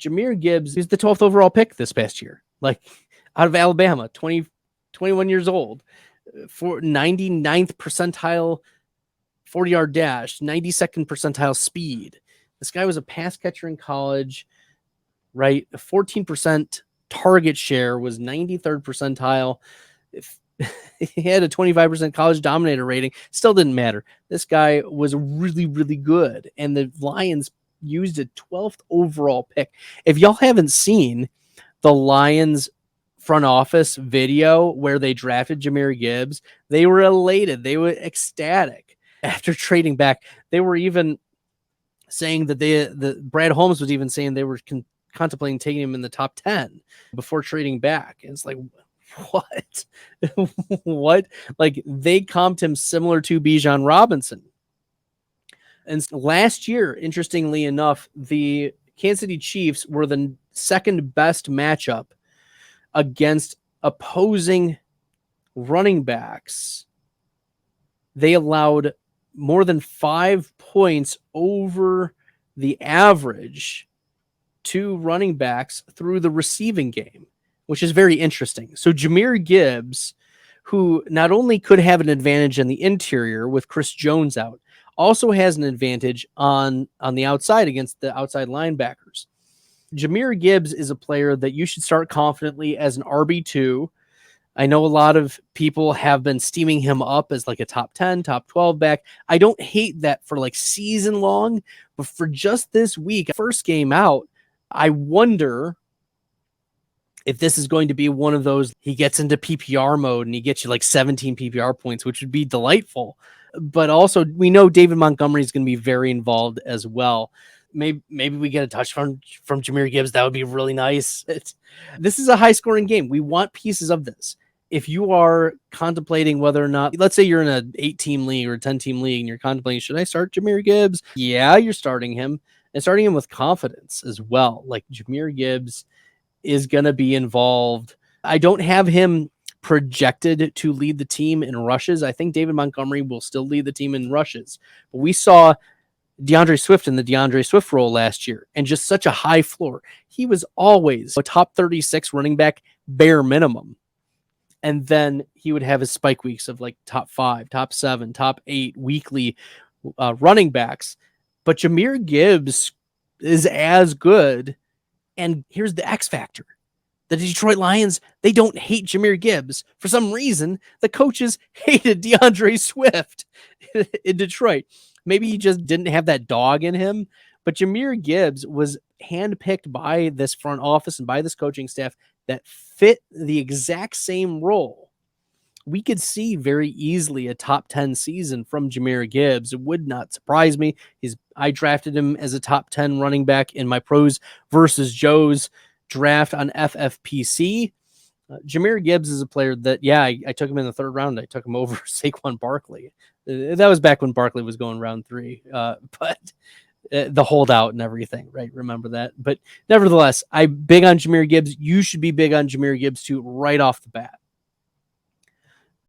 Jahmyr Gibbs is the 12th overall pick this past year, like out of Alabama, 21 years old, for 99th percentile 40-yard dash, 92nd percentile speed. This guy was a pass catcher in college, right? A 14% target share, was 93rd percentile. He had a 25% college dominator rating. Still didn't matter. This guy was really, really good. And the Lions used a 12th overall pick. If y'all haven't seen the Lions front office video where they drafted Jahmyr Gibbs, they were elated. They were ecstatic after trading back. They were even saying that Brad Holmes was even saying they were contemplating taking him in the top 10 before trading back. And it's like, what? What? Like, they comped him similar to Bijan Robinson. And last year, interestingly enough, the Kansas City Chiefs were the second best matchup against opposing running backs. They allowed more than 5 points over the average to running backs through the receiving game, which is very interesting. So Jahmyr Gibbs, who not only could have an advantage in the interior with Chris Jones out, also has an advantage on the outside against the outside linebackers. Jahmyr Gibbs is a player that you should start confidently as an RB2. I know a lot of people have been steaming him up as like a top 10, top 12 back. I don't hate that for like season long, but for just this week, first game out, I wonder if this is going to be one of those, he gets into PPR mode and he gets you like 17 PPR points, which would be delightful. But also, we know David Montgomery is going to be very involved as well. Maybe we get a touch from Jahmyr Gibbs. That would be really nice. This is a high-scoring game. We want pieces of this. If you are contemplating whether or not, let's say you're in an 8-team league or a 10-team league and you're contemplating, should I start Jahmyr Gibbs? Yeah, you're starting him, and starting him with confidence as well. Like, Jahmyr Gibbs is going to be involved. I don't have him projected to lead the team in rushes. I think David Montgomery will still lead the team in rushes. But we saw DeAndre Swift in the DeAndre Swift role last year, and just such a high floor. He was always a top 36 running back, bare minimum. And then he would have his spike weeks of like top 5, top 7, top 8 weekly running backs. But Jahmyr Gibbs is as good. And here's the X factor. The Detroit Lions, they don't hate Jahmyr Gibbs. For some reason, the coaches hated DeAndre Swift in Detroit. Maybe he just didn't have that dog in him. But Jahmyr Gibbs was handpicked by this front office and by this coaching staff that fit the exact same role. We could see very easily a top 10 season from Jahmyr Gibbs. It would not surprise me. I drafted him as a top 10 running back in my Pros versus Joe's draft on FFPC. Jahmyr Gibbs is a player that, I took him in the 3rd round. I took him over Saquon Barkley. That was back when Barkley was going round 3. But the holdout and everything, right? Remember that. But nevertheless, I'm big on Jahmyr Gibbs. You should be big on Jahmyr Gibbs too, right off the bat.